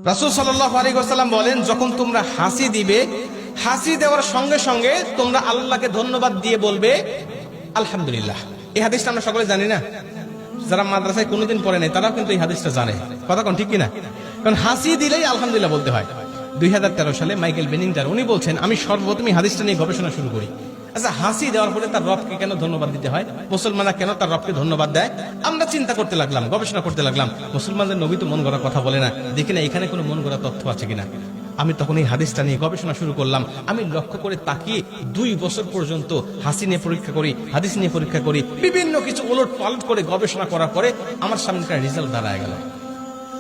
রাসূল সাল্লাল্লাহু আলাইহি ওয়াসাল্লাম বলেন, যখন তোমরা হাসি দিবে, হাসি দেওয়ার সঙ্গে সঙ্গে তোমরা আল্লাহকে ধন্যবাদ দিয়ে বলবে আলহামদুলিল্লাহ। এই হাদিসটা আমরা সকলে জানি না? যারা মাদ্রাসায় কোনোদিন পড়ে নাই তারাও কিন্তু এই হাদিসটা জানে। কথা কোন ঠিক কিনা? কারণ হাসি দিলেই আলহামদুলিল্লাহ বলতে হয়। 2013 সালে মাইকেল বেনিংটার উনি বলছেন, আমি সর্বপ্রথম এই হাদিসটা নিয়ে গবেষণা শুরু করি। আচ্ছা, হাসি দেওয়ার পরে তার রবকে কেন ধন্যবাদ দিতে হয়? মুসলমানরা কেন তার রবকে ধন্যবাদ দেয়? আমরা চিন্তা করতে লাগলাম, গবেষণা করতে লাগলাম। মুসলমানদের নবী তো মন গড়া কথা বলে না, দেখি না এখানে কোনো মন গড়া তথ্য আছে কিনা। আমি তখন এই হাদিসটা নিয়ে গবেষণা শুরু করলাম। আমি লক্ষ্য করে তাকিয়ে 2 বছর পর্যন্ত হাসি নিয়ে পরীক্ষা করি, হাদিস নিয়ে পরীক্ষা করি, বিভিন্ন কিছু ওলট পালট করে গবেষণা করার পরে আমার সামনে একটা রেজাল্ট দাঁড়ায় গেল।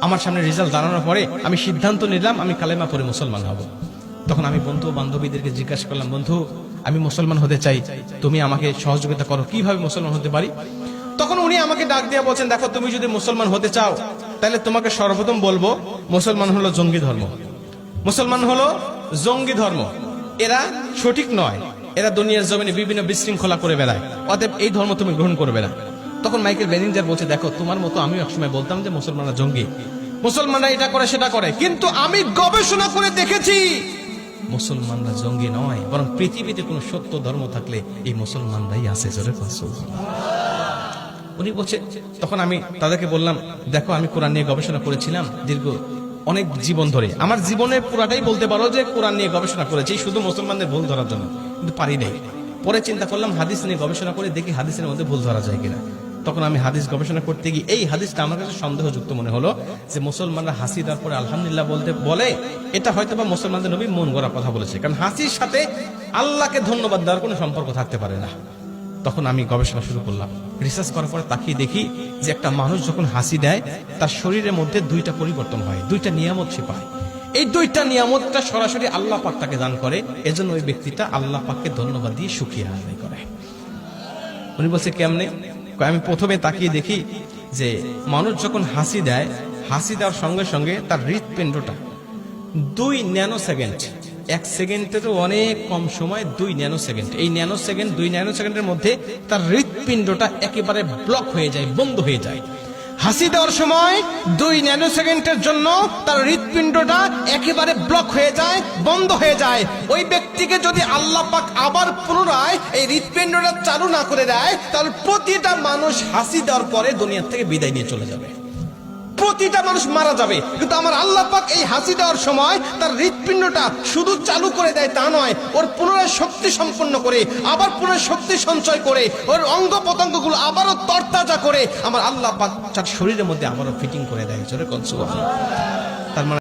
আমার সামনে রেজাল্ট দাঁড়ানোর পরে আমি সিদ্ধান্ত নিলাম আমি কালেমা পড়ে মুসলমান হব। তখন আমি বন্ধু বান্ধবীদেরকে জিজ্ঞাসা করলাম, বন্ধু আমি মুসলমান হতে চাই, তুমি আমাকে সহযোগিতা করো, কিভাবে মুসলমান হতে পারি? তখন উনি আমাকে ডাক দিয়ে বলছেন, দেখো তুমি যদি মুসলমান হতে চাও তাহলে তোমাকে সর্বপ্রথম বলবো মুসলমান হলো জঙ্গি ধর্ম। মুসলমান হলো জঙ্গি ধর্ম, এরা সঠিক নয়, এরা দুনিয়ার জমিনে বিভিন্ন বিশৃঙ্খলা করে বেড়ায়, অতএব এই ধর্ম তুমি গ্রহণ করবে না। তখন মাইকেল বেনিংটার বলছে, দেখো তোমার মতো আমিও একসময় বলতাম যে মুসলমানরা জঙ্গি, মুসলমানরা এটা করে সেটা করে, কিন্তু আমি গবেষণা করে দেখেছি মুসলমানরা জঙ্গি নয়, বরং পৃথিবীতে কোন সত্য ধর্ম থাকলে এই মুসলমানরাই আছে। জোরে উনি বলছে, তখন আমি তাদেরকে বললাম, দেখো আমি কোরআন নিয়ে গবেষণা করেছিলাম দীর্ঘ অনেক জীবন ধরে, আমার জীবনের পুরাটাই বলতে পারো যে কোরআন নিয়ে গবেষণা করেছি শুধু মুসলমানদের ভুল ধরার জন্য, কিন্তু পারি নাই। পরে চিন্তা করলাম হাদিস নিয়ে গবেষণা করে দেখি হাদিসের মধ্যে ভুল ধরা যায় কিনা। তখন আমি হাদিস গবেষণা করতে গিয়ে এই হাদিসটা আমার কাছে সন্দেহযুক্ত মনে হলো যে মুসলমানরা হাসি দেওয়ার পরে আলহামদুলিল্লাহ বলে, এটা হয়তো বা মুসলমানদের নবী মন গড়া কথা বলেছে, কারণ হাসির সাথে আল্লাহকে ধন্যবাদ দেওয়ার কোনো সম্পর্ক থাকতে পারে না। তখন আমি গবেষণা শুরু করলাম, রিসার্চ করার পরে তাকিয়ে দেখি যে একটা মানুষ যখন হাসি দেয় তার শরীরের মধ্যে 2টা পরিবর্তন হয়, 2টা নিয়ামত সে পায়। এই 2টা নিয়ামতটা সরাসরি আল্লাহ পাক তাকে দান করে, এজন্য ওই ব্যক্তিটা আল্লাহ পাককে ধন্যবাদ দিয়ে শুকরিয়া আদায় করে। উনি বলছে কেমনে? আমি প্রথমে তাকিয়ে দেখি যে মানুষ যখন হাসি দেয়, হাসি দেওয়ার সঙ্গে সঙ্গে তার হৃৎপিণ্ডটা 2 ন্যানোসেকেন্ড, 1 সেকেন্ডেরও অনেক কম সময়, 2 ন্যানোসেকেন্ড, এই ন্যানোসেকেন্ড 2 ন্যানোসেকেন্ডের মধ্যে তার হৃৎপিণ্ডটা একেবারে ব্লক হয়ে যায়, বন্ধ হয়ে যায়। হাসি দেওয়ার সময় 2 ন্যানোসেকেন্ডের জন্য তার হৃৎপিণ্ডটা একেবারে ব্লক হয়ে যায়, বন্ধ হয়ে যায়। ওই ব্যক্তিকে যদি আল্লাহ পাক আবার পুনরায় এই হৃৎপিণ্ডটা চালু না করে দেয়, তাহলে প্রতিটা মানুষ হাসি দেওয়ার পরে দুনিয়া থেকে বিদায় নিয়ে চলে যাবে, প্রতিটা মানুষ মারা যাবে। কিন্তু আমার আল্লাহ পাক এই হাসি দেওয়ার সময় তার হৃৎপিণ্ডটা শুধু চালু করে দেয় তা নয়, ওর পুনরায় শক্তি সম্পন্ন করে, আবার পুনরায় শক্তি সঞ্চয় করে, ওর অঙ্গ প্রত্যঙ্গগুলো আবারও তরতাজা করে আমার আল্লাহ পাক তার শরীরের মধ্যে আবারও ফিটিং করে দেয়। তার মানে